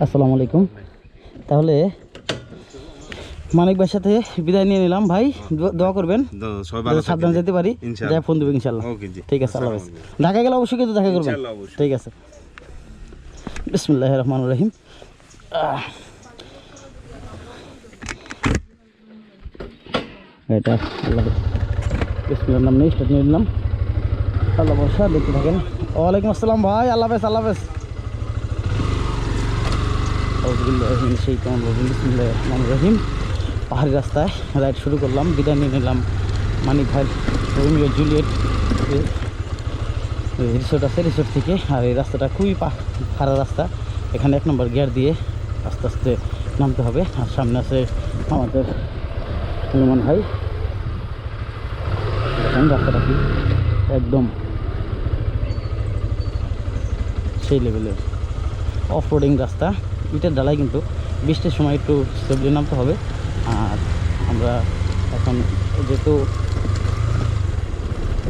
আসসালামু আলাইকুম। তাহলে মানিক ভাইয়ের সাথে বিদায় নিয়ে নিলাম ভাই, দোয়া করবেন সাবধানে যেতে পারি, যাই ফোন দেবো ইনশাল্লাহ। ঠিক আছে, আল্লাহ হাফেজ। ঢাকায় গেলে অবশ্যই কিন্তু দেখা করবেন। ঠিক আছে, বিসমিল্লাহির রহমানির রহিম। এটা আল্লাহ বিসমিল্লাহর নাম নিয়ে স্টার্ট নিয়ে নিলাম। আল্লাহ বর্ষা দেখতে থাকেন। ওয়ালাইকুম আসসালাম ভাই, আল্লাহ হাফেজ। আল্লাহ হাফেজ। বিসমিল্লাহির রহমানির রহিম। পাহাড়ি রাস্তায় রাইড শুরু করলাম, বিদায় নিয়ে নিলাম মানিক ভাই রোমিও জুলিয়েট রিসোর্ট আছে, রিসোর্ট থেকে। আর এই রাস্তাটা খুবই খারাপ রাস্তা, এখানে 1 নম্বর গিয়ার দিয়ে আস্তে আস্তে নামতে হবে। আর সামনে আছে আমাদের সুলেমান ভাই। দেখেন রাস্তাটা কি একদম সেই লেভেলের অফ রোডিং রাস্তা, ইটের ডালাই, কিন্তু বৃষ্টির সময় একটু সেফলি নামতে হবে। আর আমরা এখন যেহেতু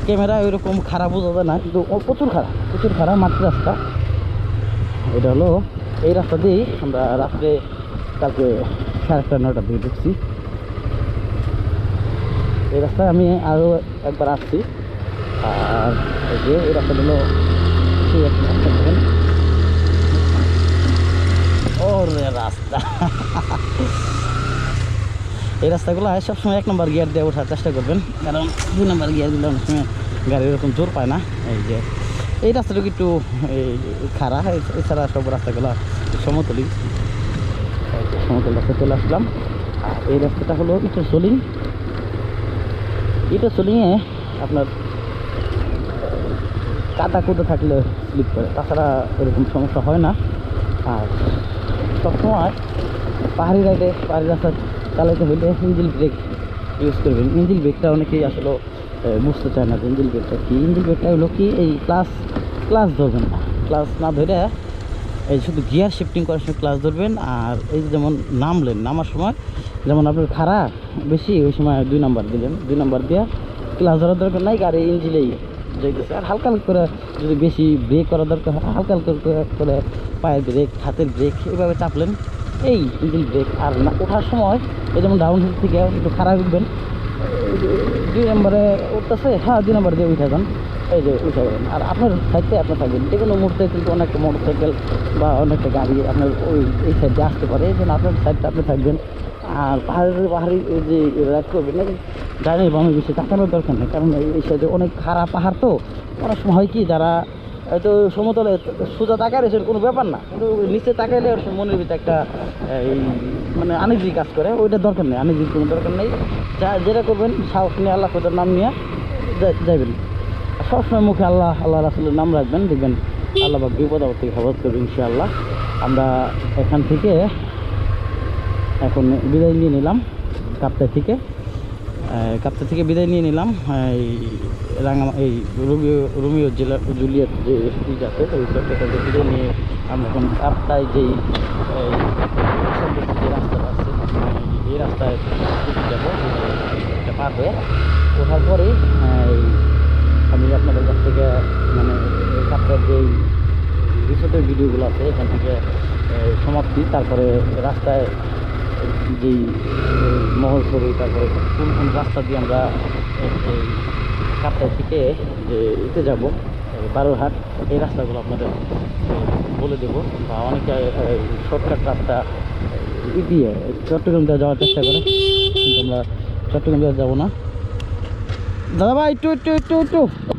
ক্যামেরা ওইরকম খারাপ বোঝা যায় না, কিন্তু প্রচুর খারাপ মাটির রাস্তা। এটা হলো এই রাস্তা দিয়েই আমরা রাত্রে কালকে 8:30 9টার দিকে ঢুকছি। এই রাস্তায় আমি আরও একবার আসছি। আর এই যে এই রাস্তাটা হলো সেই একটা রাস্তা, দেখেন ওরে রাস্তা। এই রাস্তাগুলো সবসময় 1 নম্বর গিয়ার দিয়ে ওঠার চেষ্টা করবেন, কারণ 2 নম্বর গিয়ারগুলো অনেক সময় গাড়ি এরকম জোর পায় না। এই যে এই রাস্তাটুকু একটু খারাপ, এছাড়া সব রাস্তাগুলো সমতল রাস্তা চলে আসলাম। আর এই রাস্তাটা হলো ইটের সোলিংয়ে আপনার কাদা কুদো থাকলে স্লিপ করে, তাছাড়া এরকম সমস্যা হয় না। আর সবসময় পাহাড়ি রাস্তা চালাইতে হলে ইঞ্জিল ব্রেক ইউজ করবেন। ইঞ্জিল ব্রেকটা অনেকেই আসলে বুঝতে চায় না যে ইঞ্জিল ব্রেকটা কী। ইঞ্জিল ব্রেকটা হলো কি, এই ক্লাস ধরবেন না, ক্লাস না ধরে এই শুধু গিয়ার শিফটিং করার সময় ক্লাস ধরবেন। আর এই যেমন নামার সময় যেমন আপনার খারাপ বেশি, ওই সময় 2 নম্বর দিলেন, 2 নম্বর দিয়ে ক্লাস ধরার দরকার নাই, গাড়ি ইঞ্জিলেই যাইতেছে। আর হালকা করে যদি বেশি ব্রেক করার দরকার হয়, হালকা করে পায়ের ব্রেক, হাতের ব্রেক এভাবে চাপলেন, এই ইঞ্জিল ব্রেক। আর না ওঠার সময় এই যেমন ডাউন হিল থেকে একটু খারাপ উঠবেন, 2 নম্বরে উঠতেছে, 2 নম্বর দিয়ে উঠে যান, এই যে উঠে যাবেন। আর আপনার সাইডে আপনার থাকবেন, যে কোনো মুহূর্তে কিন্তু অনেকটা মোটরসাইকেল বা অনেকটা গাড়ি আপনার এই সাইডে আসতে পারে, এই জন্য আপনার সাইডটা আপনি থাকবেন। আর পাহাড়ি যে রাইড করবেন, ডাইনে বামে বেশি তাকানোর দরকার নেই, কারণ এই সাইডে অনেক খারাপ পাহাড়। তো অনেক সময় হয় কি, যারা হয়তো সমতলে সোজা তাকায় এসে কোনো ব্যাপার না, কিন্তু নিচে তাকাইলে ওর মনের ভিতরে একটা এই মানে আনিজি কাজ করে, ওইটার দরকার নেই, আনিজির কোনো দরকার নেই। যেটা করবেন সাহস নিয়ে আল্লাহ খোদার নাম নিয়ে যাইবেন। সবসময় মুখে আল্লাহ রাসূলের নাম রাখবেন, দেখবেন আল্লাহ বা বিপদ আপদ থেকে হেফাজত করবে ইনশাআল্লাহ। আমরা এখান থেকে এখন বিদায় নিয়ে নিলাম কাপ্তাই থেকে বিদায় নিয়ে নিলাম। এই রোমিও জুলিয়েট যে স্কুল আছে, ওই থেকে বিদায় নিয়ে আমরা এখন কাপ্তাই যে রাস্তাটা আছে, এই রাস্তায় যাবো। এটা পার হয়ে ওঠার পরে আমি আপনাদের কাছ থেকে মানে কাপ্তাইয়ের যেই রিসোর্টের ভিডিওগুলো আছে এখান থেকে সমাপ্তি। তারপরে রাস্তায় যেই মহলছড়ি, তারপরে কোন রাস্তা দিয়ে আমরা এই কাপ্তাই থেকে যে এতে যাবো বারোরহাট, এই রাস্তাগুলো আপনাদের বলে দেবো। বা অনেকে শর্টকাট রাস্তা দিয়ে চট্টগ্রাম দিয়ে যাওয়ার চেষ্টা করে, কিন্তু আমরা চট্টগ্রাম দিয়ে যাবো না। দাদা ভাই একটু